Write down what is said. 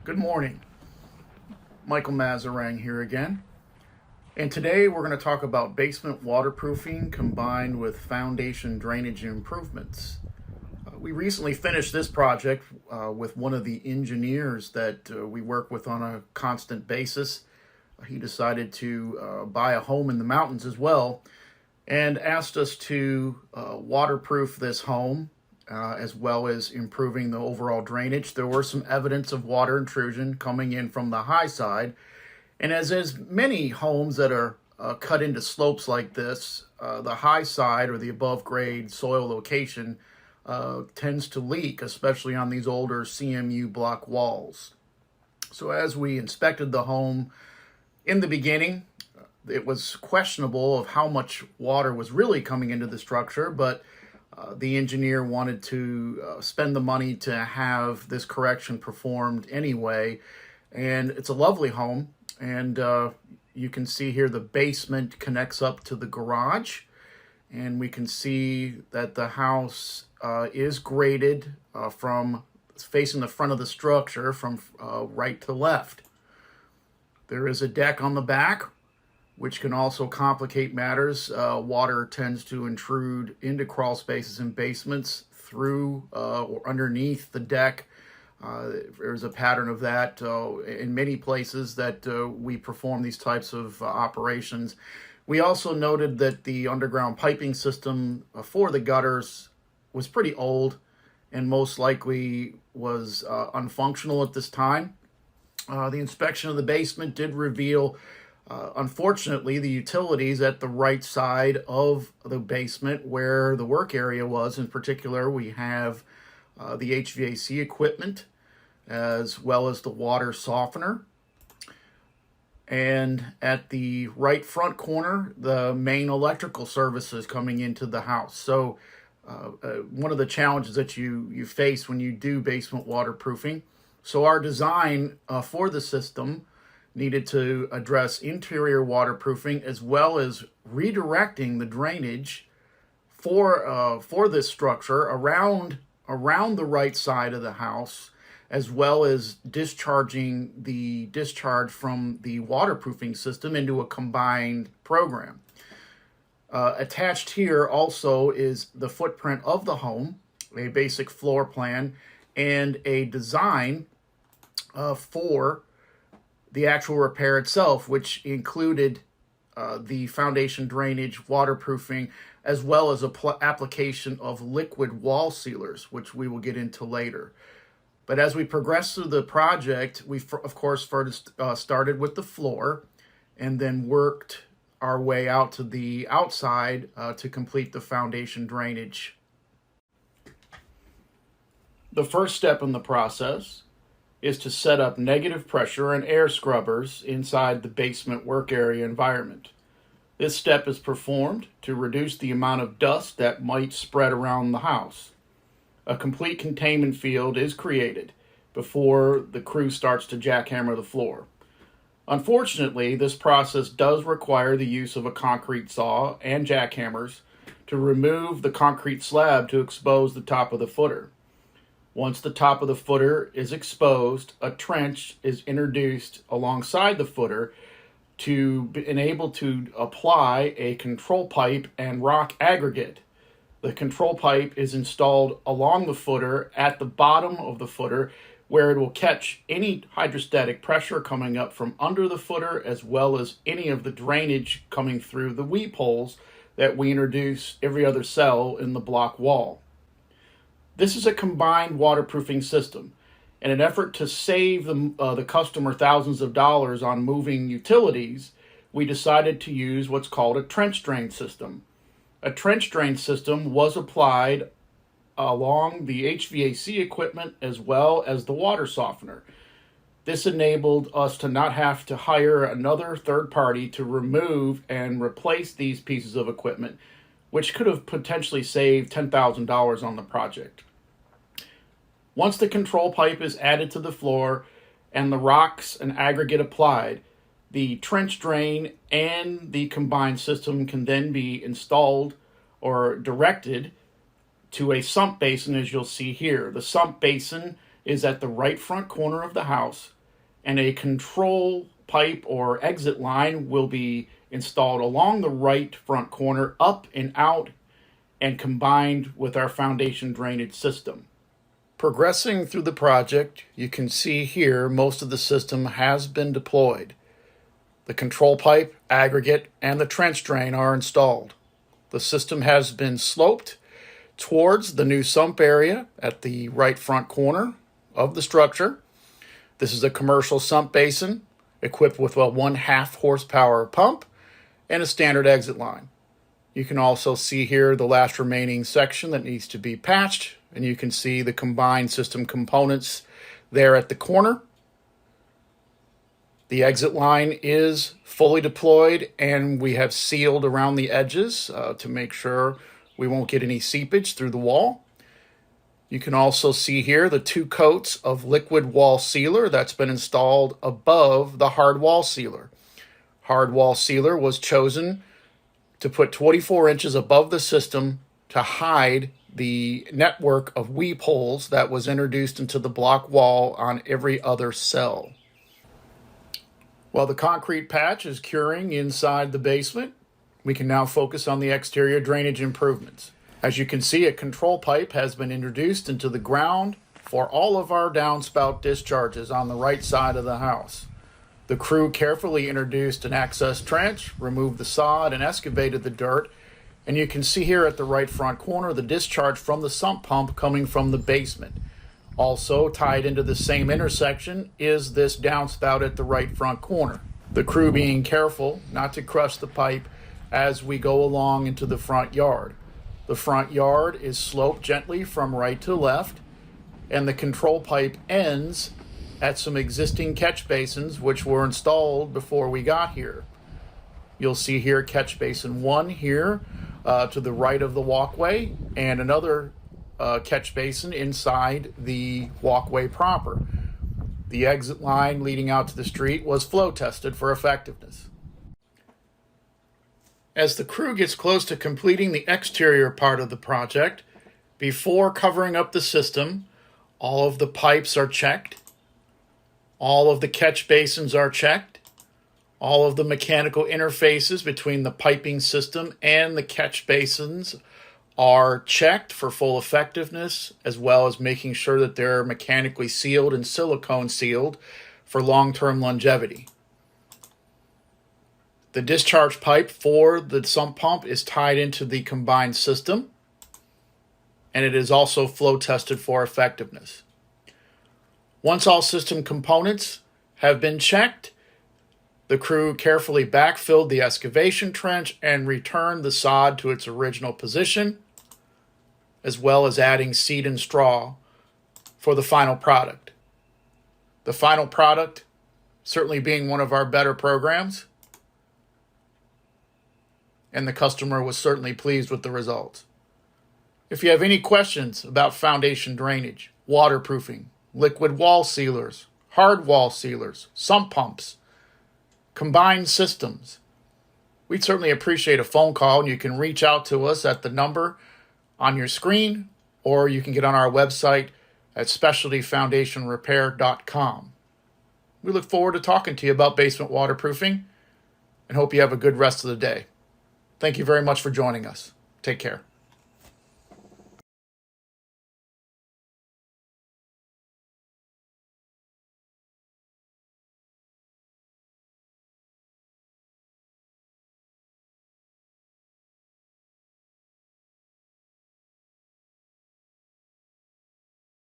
Good morning. Michael Mazarang here again. And today we're going to talk about basement waterproofing combined with foundation drainage improvements. We recently finished this project with one of the engineers that we work with on a constant basis. He decided to buy a home in the mountains as well and asked us to waterproof this home as well as improving the overall drainage. There were some evidence of water intrusion coming in from the high side. And as many homes that are cut into slopes like this, the high side or the above grade soil location tends to leak, especially on these older CMU block walls. So as we inspected the home in the beginning, it was questionable of how much water was really coming into the structure, but the engineer wanted to spend the money to have this correction performed anyway. And it's a lovely home. And you can see here the basement connects up to the garage. And we can see that the house is graded from facing the front of the structure from right to left. There is a deck on the back, which can also complicate matters. Water tends to intrude into crawl spaces and basements through or underneath the deck. There's a pattern of that in many places that we perform these types of operations. We also noted that the underground piping system for the gutters was pretty old and most likely was unfunctional at this time. The inspection of the basement did reveal unfortunately, the utilities at the right side of the basement where the work area was. In particular, we have the HVAC equipment as well as the water softener. And at the right front corner, the main electrical services coming into the house. So one of the challenges that you face when you do basement waterproofing. So our design for the system needed to address interior waterproofing as well as redirecting the drainage for this structure around the right side of the house, as well as discharging the discharge from the waterproofing system into a combined program. Attached here also is the footprint of the home, a basic floor plan, and a design for the actual repair itself, which included the foundation drainage, waterproofing, as well as application of liquid wall sealers, which we will get into later. But as we progress through the project, we, of course, first started with the floor and then worked our way out to the outside to complete the foundation drainage. The first step in the process is to set up negative pressure and air scrubbers inside the basement work area environment. This step is performed to reduce the amount of dust that might spread around the house. A complete containment field is created before the crew starts to jackhammer the floor. Unfortunately, this process does require the use of a concrete saw and jackhammers to remove the concrete slab to expose the top of the footer. Once the top of the footer is exposed, a trench is introduced alongside the footer to enable to apply a control pipe and rock aggregate. The control pipe is installed along the footer at the bottom of the footer, where it will catch any hydrostatic pressure coming up from under the footer, as well as any of the drainage coming through the weep holes that we introduce every other cell in the block wall. This is a combined waterproofing system. In an effort to save the customer thousands of dollars on moving utilities, we decided to use what's called a trench drain system. A trench drain system was applied along the HVAC equipment as well as the water softener. This enabled us to not have to hire another third party to remove and replace these pieces of equipment, which could have potentially saved $10,000 on the project. Once the control pipe is added to the floor and the rocks and aggregate applied, the trench drain and the combined system can then be installed or directed to a sump basin, as you'll see here. The sump basin is at the right front corner of the house, and a control pipe or exit line will be installed along the right front corner, up and out, and combined with our foundation drainage system. Progressing through the project, you can see here most of the system has been deployed. The control pipe, aggregate, and the trench drain are installed. The system has been sloped towards the new sump area at the right front corner of the structure. This is a commercial sump basin equipped with a 1/2 horsepower pump and a standard exit line. You can also see here the last remaining section that needs to be patched, and you can see the combined system components there at the corner. The exit line is fully deployed, and we have sealed around the edges to make sure we won't get any seepage through the wall. You can also see here the 2 coats of liquid wall sealer that's been installed above the hard wall sealer. Hard wall sealer was chosen to put 24 inches above the system to hide the network of weep holes that was introduced into the block wall on every other cell. While the concrete patch is curing inside the basement, we can now focus on the exterior drainage improvements. As you can see, a control pipe has been introduced into the ground for all of our downspout discharges on the right side of the house. The crew carefully introduced an access trench, removed the sod, and excavated the dirt. And you can see here at the right front corner the discharge from the sump pump coming from the basement. Also tied into the same intersection is this downspout at the right front corner. The crew being careful not to crush the pipe as we go along into the front yard. The front yard is sloped gently from right to left, and the control pipe ends at some existing catch basins which were installed before we got here. You'll see here catch basin 1 here to the right of the walkway, and another catch basin inside the walkway proper. The exit line leading out to the street was flow tested for effectiveness. As the crew gets close to completing the exterior part of the project, before covering up the system, all of the pipes are checked. All of the catch basins are checked. All of the mechanical interfaces between the piping system and the catch basins are checked for full effectiveness, as well as making sure that they're mechanically sealed and silicone sealed for long-term longevity. The discharge pipe for the sump pump is tied into the combined system, and it is also flow tested for effectiveness. Once all system components have been checked, the crew carefully backfilled the excavation trench and returned the sod to its original position, as well as adding seed and straw for the final product. The final product certainly being one of our better programs, and the customer was certainly pleased with the results. If you have any questions about foundation drainage, waterproofing, liquid wall sealers, hard wall sealers, sump pumps, combined systems, we'd certainly appreciate a phone call, and you can reach out to us at the number on your screen, or you can get on our website at specialtyfoundationrepair.com. We look forward to talking to you about basement waterproofing and hope you have a good rest of the day. Thank you very much for joining us. Take care.